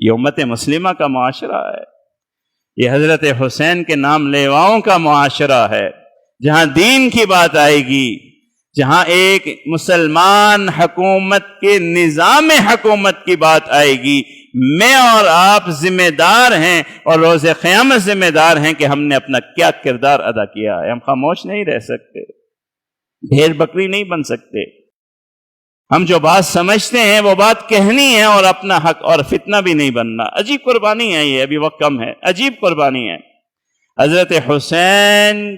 یہ امت مسلمہ کا معاشرہ ہے، یہ حضرت حسین کے نام لیواؤں کا معاشرہ ہے، جہاں دین کی بات آئے گی، جہاں ایک مسلمان حکومت کے نظام حکومت کی بات آئے گی، میں اور آپ ذمہ دار ہیں اور روز قیامت ذمہ دار ہیں کہ ہم نے اپنا کیا کردار ادا کیا ہے۔ ہم خاموش نہیں رہ سکتے، بھیڑ بکری نہیں بن سکتے۔ ہم جو بات سمجھتے ہیں وہ بات کہنی ہے اور اپنا حق اور فتنہ بھی نہیں بننا۔ عجیب قربانی ہے یہ، ابھی وقت کم ہے، عجیب قربانی ہے۔ حضرت حسین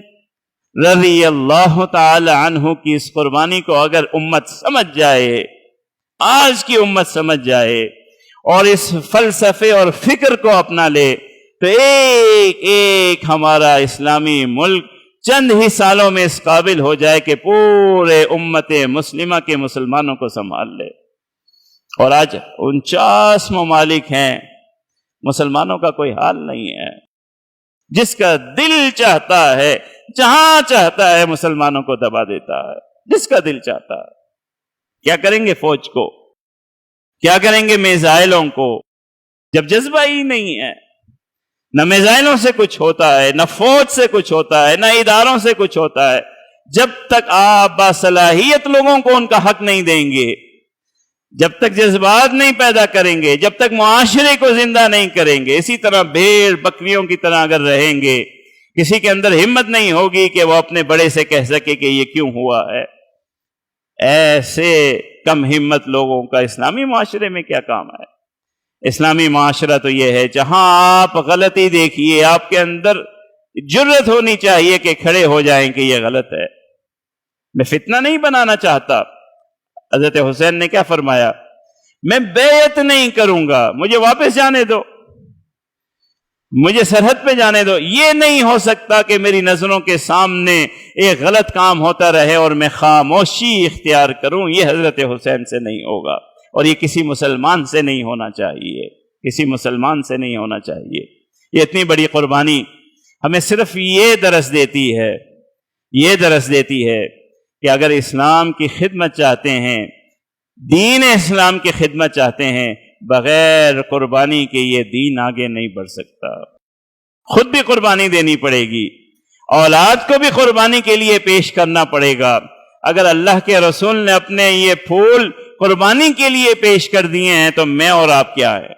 رضی اللہ تعالی عنہ کی اس قربانی کو اگر امت سمجھ جائے، آج کی امت سمجھ جائے اور اس فلسفے اور فکر کو اپنا لے، تو ایک ایک ہمارا اسلامی ملک چند ہی سالوں میں اس قابل ہو جائے کہ پورے امت مسلمہ کے مسلمانوں کو سنبھال لے۔ اور آج 49 ممالک ہیں، مسلمانوں کا کوئی حال نہیں ہے۔ جس کا دل چاہتا ہے، جہاں چاہتا ہے مسلمانوں کو دبا دیتا ہے، جس کا دل چاہتا ہے۔ کیا کریں گے فوج کو، کیا کریں گے میزائلوں کو، جب جذبہ ہی نہیں ہے؟ نہ میزائلوں سے کچھ ہوتا ہے، نہ فوج سے کچھ ہوتا ہے، نہ اداروں سے کچھ ہوتا ہے۔ جب تک آپ باصلاحیت لوگوں کو ان کا حق نہیں دیں گے، جب تک جذبات نہیں پیدا کریں گے، جب تک معاشرے کو زندہ نہیں کریں گے، اسی طرح بھیڑ بکریوں کی طرح اگر رہیں گے، کسی کے اندر ہمت نہیں ہوگی کہ وہ اپنے بڑے سے کہہ سکے کہ یہ کیوں ہوا ہے۔ ایسے کم ہمت لوگوں کا اسلامی معاشرے میں کیا کام ہے؟ اسلامی معاشرہ تو یہ ہے جہاں آپ غلطی دیکھیے، آپ کے اندر جرأت ہونی چاہیے کہ کھڑے ہو جائیں کہ یہ غلط ہے۔ میں فتنہ نہیں بنانا چاہتا۔ حضرت حسین نے کیا فرمایا؟ میں بیعت نہیں کروں گا، مجھے واپس جانے دو، مجھے سرحد پہ جانے دو۔ یہ نہیں ہو سکتا کہ میری نظروں کے سامنے ایک غلط کام ہوتا رہے اور میں خاموشی اختیار کروں۔ یہ حضرت حسین سے نہیں ہوگا، اور یہ کسی مسلمان سے نہیں ہونا چاہیے، کسی مسلمان سے نہیں ہونا چاہیے۔ یہ اتنی بڑی قربانی ہمیں صرف یہ درس دیتی ہے کہ اگر اسلام کی خدمت چاہتے ہیں، دین اسلام کی خدمت چاہتے ہیں، بغیر قربانی کے یہ دین آگے نہیں بڑھ سکتا۔ خود بھی قربانی دینی پڑے گی، اولاد کو بھی قربانی کے لیے پیش کرنا پڑے گا۔ اگر اللہ کے رسول نے اپنے یہ پھول قربانی کے لیے پیش کر دیے ہیں تو میں اور آپ کیا ہے؟